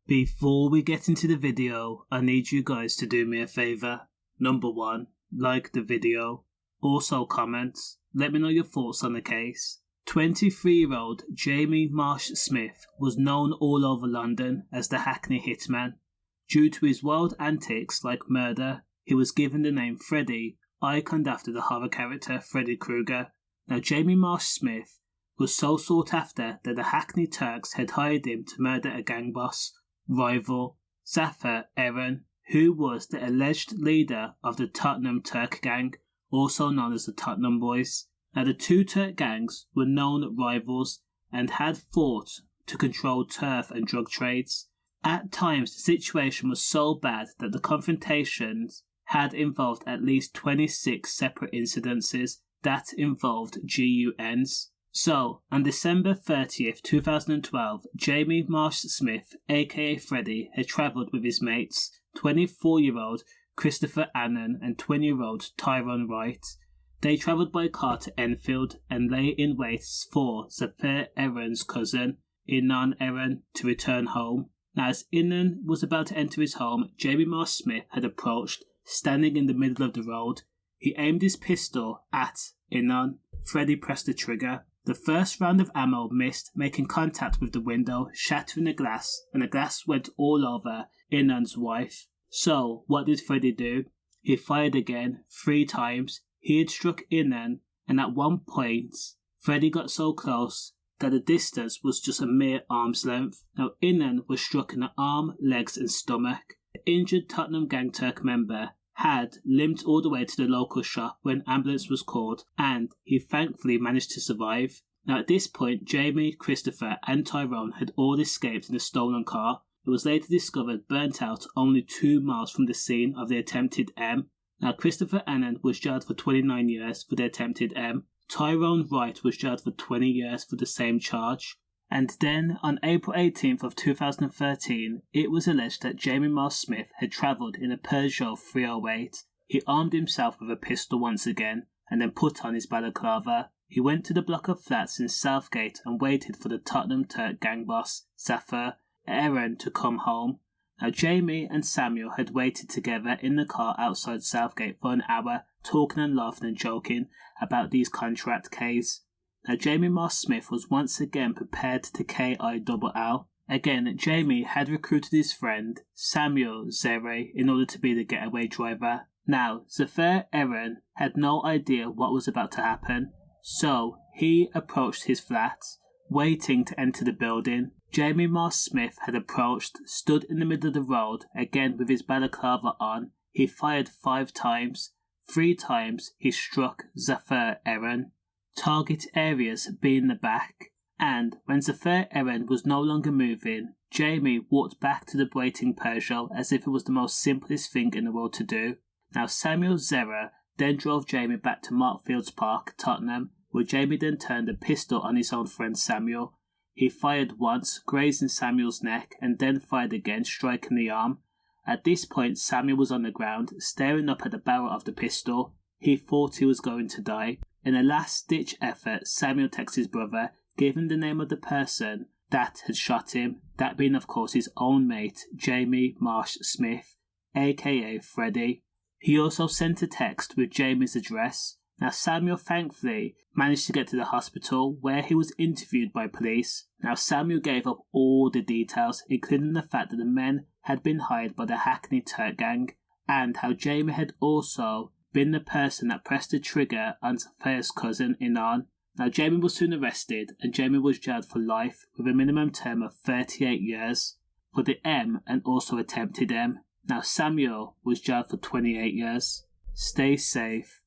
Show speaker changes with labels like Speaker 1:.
Speaker 1: Before we get into the video, I need you guys to do me a favour. Number 1, like the video. Also comment, let me know your thoughts on the case. 23-year-old Jamie Marsh Smith was known all over London as the Hackney Hitman. Due to his wild antics like murder, he was given the name Freddy, iconed after the horror character Freddy Krueger. Now Jamie Marsh Smith was so sought after that the Hackney Turks had hired him to murder a gang boss, rival, Zafer Eren, who was the alleged leader of the Tottenham Turk gang, also known as the Tottenham Boys. Now the two Turk gangs were known rivals and had fought to control turf and drug trades. At times the situation was so bad that the confrontations had involved at least 26 separate incidences that involved GUNs. So, on December 30th, 2012, Jamie Marsh Smith, aka Freddy, had travelled with his mates, 24-year-old Christopher Annan and 20-year-old Tyrone Wright. They travelled by car to Enfield and lay in wait for Zafer Eren's cousin, Inan Eren, to return home. Now, as Inan was about to enter his home, Jamie Marsh Smith had approached, standing in the middle of the road. He aimed his pistol at Inan. Freddy pressed the trigger. The first round of ammo missed, making contact with the window, shattering the glass, and the glass went all over Inan's wife. So, what did Freddy do? He fired again, 3 times. He had struck Inan, and at one point, Freddy got so close that the distance was just a mere arm's length. Now, Inan was struck in the arm, legs, and stomach. The injured Tottenham Gang Turk member had limped all the way to the local shop when ambulance was called, and he thankfully managed to survive. Now at this point, Jamie, Christopher and Tyrone had all escaped in a stolen car. It was later discovered burnt out only 2 miles from the scene of the attempted M. Now Christopher Annan was jailed for 29 years for the attempted M. Tyrone Wright was jailed for 20 years for the same charge. And then, on April 18th of 2013, it was alleged that Jamie Marsh Smith had travelled in a Peugeot 308. He armed himself with a pistol once again, and then put on his balaclava. He went to the block of flats in Southgate and waited for the Tottenham Turk gang boss, Zafer Eren, to come home. Now Jamie and Samuel had waited together in the car outside Southgate for an hour, talking and laughing and joking about these contract Ks. Now Jamie Marsh Smith was once again prepared to KILL. Again, Jamie had recruited his friend, Samuel Zere, in order to be the getaway driver. Now, Zafer Eren had no idea what was about to happen, so he approached his flat, waiting to enter the building. Jamie Marsh Smith had approached, stood in the middle of the road, again with his balaclava on. He fired 5 times. 3 times he struck Zafer Eren. Target areas being the back, and when Zafer Eren was no longer moving, Jamie walked back to the waiting Peugeot as if it was the most simplest thing in the world to do. Now Samuel Zera then drove Jamie back to Markfields Park, Tottenham, where Jamie then turned a pistol on his own friend Samuel. He fired once, grazing Samuel's neck, and then fired again, striking the arm. At this point, Samuel was on the ground, staring up at the barrel of the pistol. He thought he was going to die. In a last-ditch effort, Samuel texted his brother, giving the name of the person that had shot him, that being of course his own mate, Jamie Marsh Smith, aka Freddy. He also sent a text with Jamie's address. Now Samuel thankfully managed to get to the hospital, where he was interviewed by police. Now Samuel gave up all the details, including the fact that the men had been hired by the Hackney Turk gang, and how Jamie had also been the person that pressed the trigger on Zafer's cousin Inan. Now Jamie was soon arrested, and Jamie was jailed for life with a minimum term of 38 years for the M and also attempted M. Now Samuel was jailed for 28 years. Stay safe.